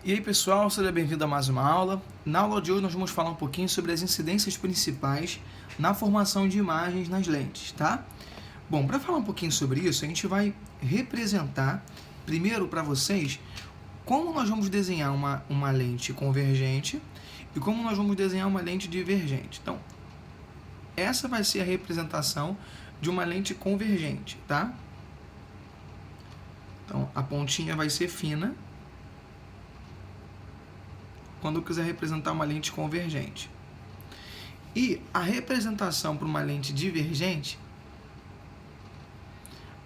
E aí pessoal, seja bem-vindo a mais uma aula. Na aula de hoje nós vamos falar um pouquinho sobre as incidências principais na formação de imagens nas lentes, tá? Bom, para falar um pouquinho sobre isso, a gente vai representar primeiro para vocês como nós vamos desenhar uma lente convergente e como nós vamos desenhar uma lente divergente. Então, essa vai ser a representação de uma lente convergente, tá? Então, a pontinha vai ser fina quando eu quiser representar uma lente convergente. E a representação para uma lente divergente,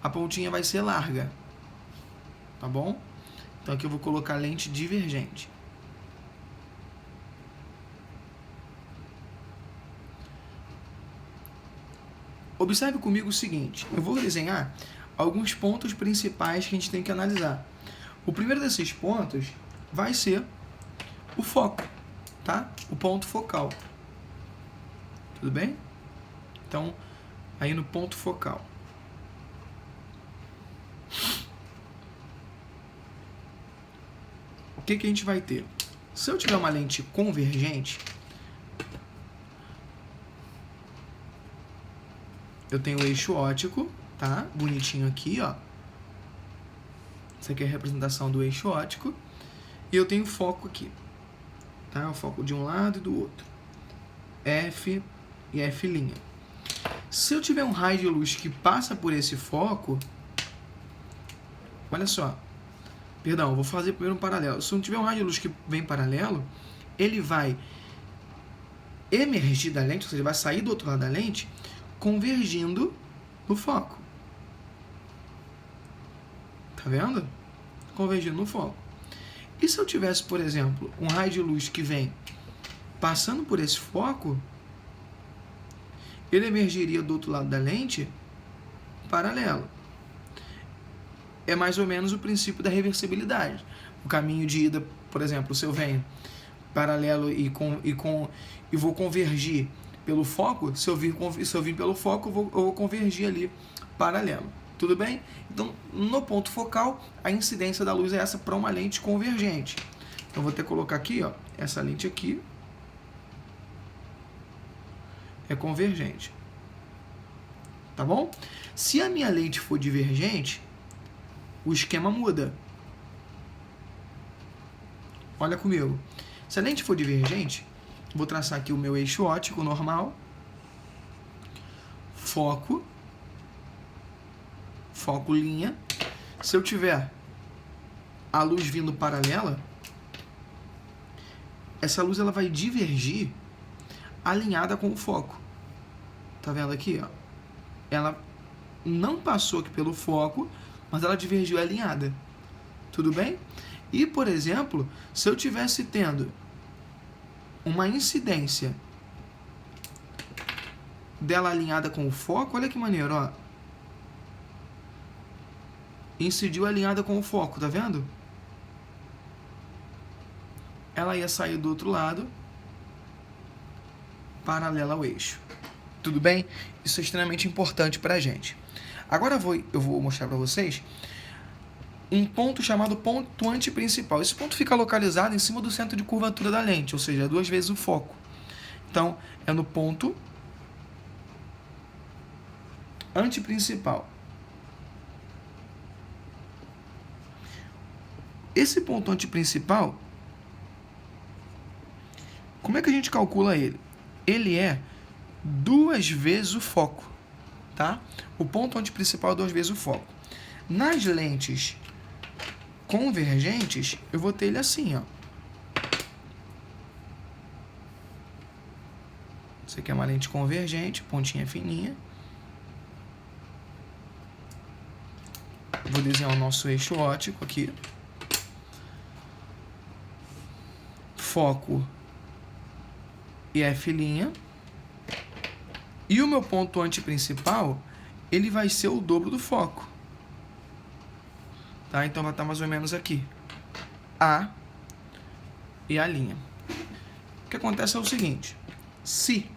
a pontinha vai ser larga, tá bom? Então aqui eu vou colocar lente divergente. Observe comigo o seguinte, eu vou desenhar alguns pontos principais que a gente tem que analisar. O primeiro desses pontos vai ser o foco, tá? O ponto focal. Tudo bem? Então, aí no ponto focal. O que a gente vai ter? Se eu tiver uma lente convergente, eu tenho o eixo óptico, tá? Bonitinho aqui, ó. Isso aqui é a representação do eixo óptico. E eu tenho foco aqui. Tá? O foco de um lado e do outro. F e F'. Se eu tiver um raio de luz que passa por esse foco, olha só. Perdão, vou fazer primeiro um paralelo. Se eu tiver um raio de luz que vem paralelo, ele vai emergir da lente, ou seja, vai sair do outro lado da lente, convergindo no foco. Tá vendo? Convergindo no foco. E se eu tivesse, por exemplo, um raio de luz que vem passando por esse foco, ele emergiria do outro lado da lente paralelo. É mais ou menos o princípio da reversibilidade. O caminho de ida, por exemplo, se eu venho paralelo e vou convergir pelo foco, se eu vir pelo foco, eu vou convergir ali paralelo. Tudo bem? Então, no ponto focal, a incidência da luz é essa para uma lente convergente. Então, vou ter que colocar aqui, ó, essa lente aqui é convergente. Tá bom? Se a minha lente for divergente, o esquema muda. Olha comigo. Se a lente for divergente, vou traçar aqui o meu eixo óptico normal, foco linha. Se eu tiver a luz vindo paralela, essa luz ela vai divergir alinhada com o foco. Tá vendo aqui, ó? Ela não passou aqui pelo foco, mas ela divergiu alinhada. Tudo bem? E, por exemplo, se eu tivesse tendo uma incidência dela alinhada com o foco, olha que maneiro, ó. Incidiu alinhada com o foco, tá vendo? Ela ia sair do outro lado, paralela ao eixo. Tudo bem? Isso é extremamente importante pra gente. Agora eu vou mostrar para vocês um ponto chamado ponto antiprincipal. Esse ponto fica localizado em cima do centro de curvatura da lente, ou seja, 2 vezes o foco. Então, é no ponto antiprincipal. Esse ponto antiprincipal, como é que a gente calcula ele? Ele é 2 vezes o foco, tá? O ponto antiprincipal é 2 vezes o foco. Nas lentes convergentes, eu vou ter ele assim, ó. Isso aqui é uma lente convergente, pontinha fininha. Vou desenhar o nosso eixo óptico aqui. Foco e F'. E o meu ponto antiprincipal, ele vai ser o dobro do foco. Tá? Então vai estar mais ou menos aqui. A e a linha. O que acontece é o seguinte. Se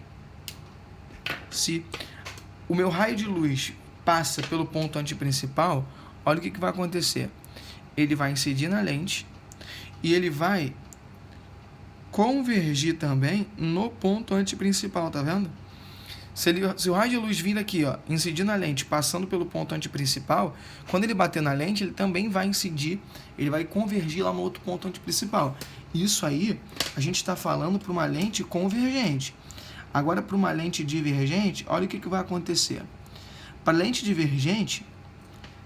o meu raio de luz passa pelo ponto antiprincipal, olha o que vai acontecer. Ele vai incidir na lente e ele vai convergir também no ponto antiprincipal, tá vendo? Se o raio de luz vir aqui, ó, incidir na lente, passando pelo ponto antiprincipal, quando ele bater na lente, ele também vai incidir, ele vai convergir lá no outro ponto antiprincipal. Isso aí, a gente está falando para uma lente convergente. Agora, para uma lente divergente, olha o que vai acontecer. Para lente divergente,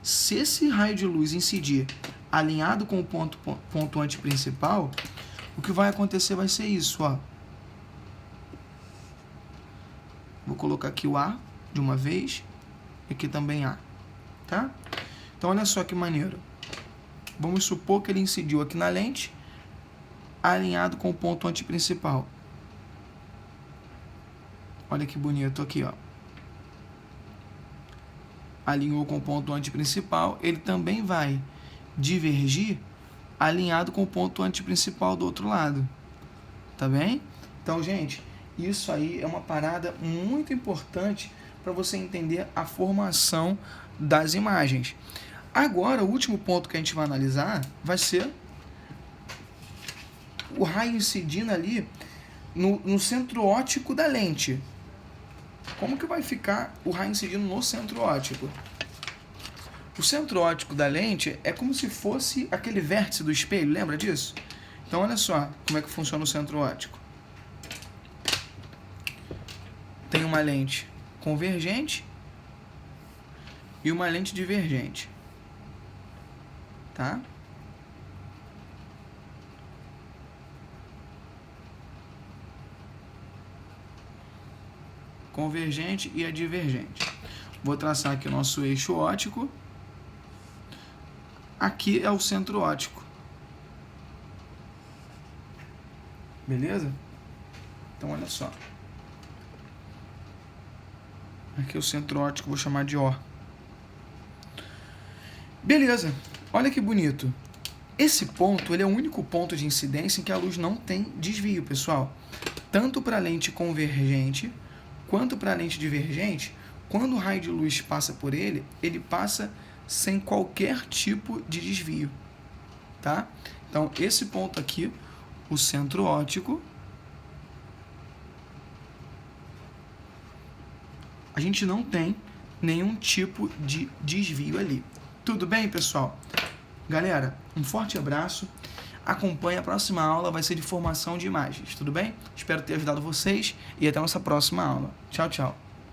se esse raio de luz incidir alinhado com o ponto antiprincipal, o que vai acontecer vai ser isso, ó. Vou colocar aqui o A de uma vez, e aqui também A, tá? Então, olha só que maneiro. Vamos supor que ele incidiu aqui na lente, alinhado com o ponto antiprincipal. Olha que bonito aqui, ó. Alinhou com o ponto antiprincipal, ele também vai divergir alinhado com o ponto antiprincipal do outro lado. Tá bem? Então, gente, isso aí é uma parada muito importante para você entender a formação das imagens. Agora, o último ponto que a gente vai analisar vai ser o raio incidindo ali no centro óptico da lente. Como que vai ficar o raio incidindo no centro óptico? O centro óptico da lente é como se fosse aquele vértice do espelho, lembra disso? Então, olha só como é que funciona o centro óptico. Tem uma lente convergente e uma lente divergente, tá? Convergente e a divergente. Vou traçar aqui o nosso eixo óptico. Aqui é o centro óptico. Beleza? Então, olha só. Aqui é o centro óptico, vou chamar de O. Beleza. Olha que bonito. Esse ponto, ele é o único ponto de incidência em que a luz não tem desvio, pessoal. Tanto para a lente convergente quanto para a lente divergente, quando o raio de luz passa por ele, ele passa sem qualquer tipo de desvio, tá? Então, esse ponto aqui, o centro óptico, a gente não tem nenhum tipo de desvio ali. Tudo bem, pessoal? Galera, um forte abraço. Acompanhe a próxima aula, vai ser de formação de imagens, tudo bem? Espero ter ajudado vocês e até a nossa próxima aula. Tchau, tchau.